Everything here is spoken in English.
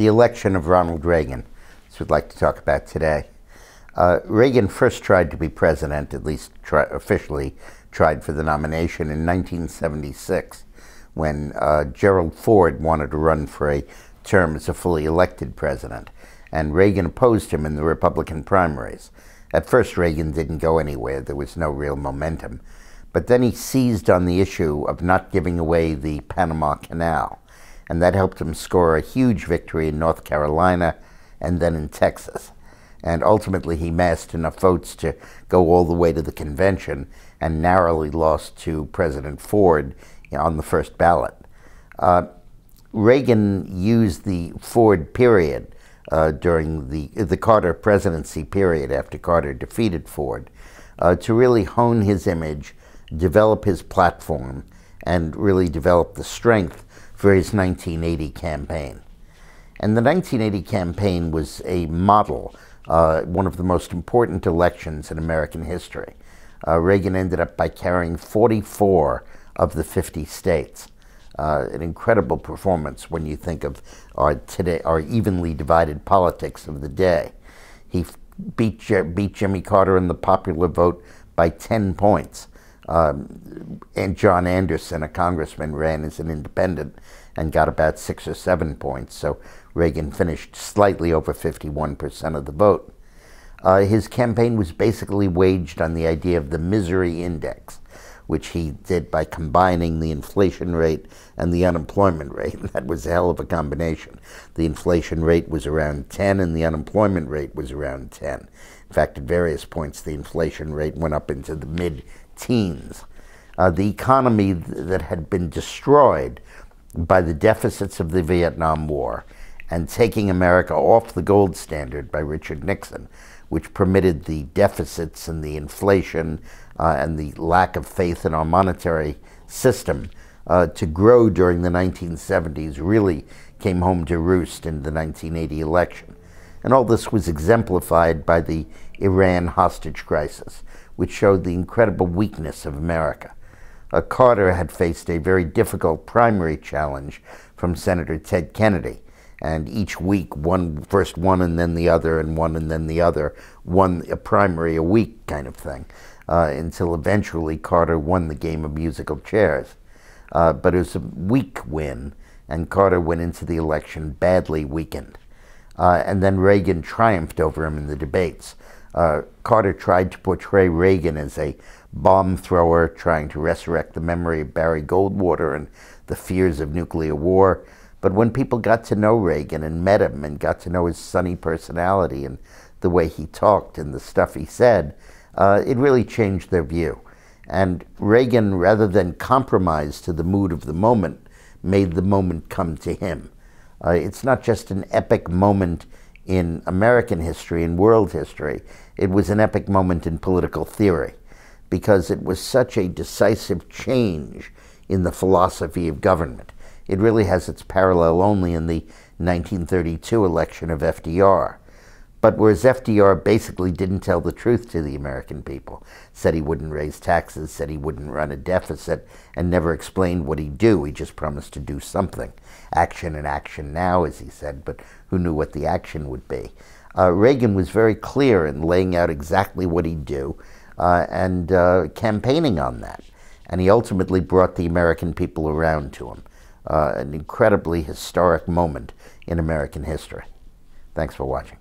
The election of Ronald Reagan. That's what we'd like to talk about today. Reagan first tried to be president, at least officially tried for the nomination in 1976, when Gerald Ford wanted to run for a term as a fully elected president, and Reagan opposed him in the Republican primaries. At first, Reagan didn't go anywhere. There was no real momentum. But then he seized on the issue of not giving away the Panama Canal, and that helped him score a huge victory in North Carolina and then in Texas. And ultimately, he massed enough votes to go all the way to the convention and narrowly lost to President Ford on the first ballot. Reagan used the Ford period during the Carter presidency period after Carter defeated Ford to really hone his image, develop his platform, and really develop the strength for his 1980 campaign. And the 1980 campaign was a model, one of the most important elections in American history. Reagan ended up by carrying 44 of the 50 states. An incredible performance when you think of our evenly divided politics of the day. He beat Jimmy Carter in the popular vote by 10 points. And John Anderson, a congressman, ran as an independent and got about 6 or 7 points. So Reagan finished slightly over 51% of the vote. His campaign was basically waged on the idea of the misery index, which he did by combining the inflation rate and the unemployment rate. And that was a hell of a combination. The inflation rate was around 10 and the unemployment rate was around 10. In fact, at various points, the inflation rate went up into the mid-teens. The economy that had been destroyed by the deficits of the Vietnam War and taking America off the gold standard by Richard Nixon, which permitted the deficits and the inflation and the lack of faith in our monetary system to grow during the 1970s, really came home to roost in the 1980 election. And all this was exemplified by the Iran hostage crisis, which showed the incredible weakness of America. Carter had faced a very difficult primary challenge from Senator Ted Kennedy, and each week, first one and then the other, and one and then the other, won a primary a week kind of thing, until eventually Carter won the game of musical chairs. But it was a weak win, and Carter went into the election badly weakened. And then Reagan triumphed over him in the debates. Carter tried to portray Reagan as a bomb thrower, trying to resurrect the memory of Barry Goldwater and the fears of nuclear war. But when people got to know Reagan and met him and got to know his sunny personality and the way he talked and the stuff he said, it really changed their view. And Reagan, rather than compromise to the mood of the moment, made the moment come to him. It's not just an epic moment in American history and world history. It was an epic moment in political theory, because it was such a decisive change in the philosophy of government. It really has its parallel only in the 1932 election of FDR. But whereas FDR basically didn't tell the truth to the American people, said he wouldn't raise taxes, said he wouldn't run a deficit, and never explained what he'd do. He just promised to do something. Action and action now, as he said, but who knew what the action would be? Reagan was very clear in laying out exactly what he'd do and campaigning on that. And he ultimately brought the American people around to him. An incredibly historic moment in American history. Thanks for watching.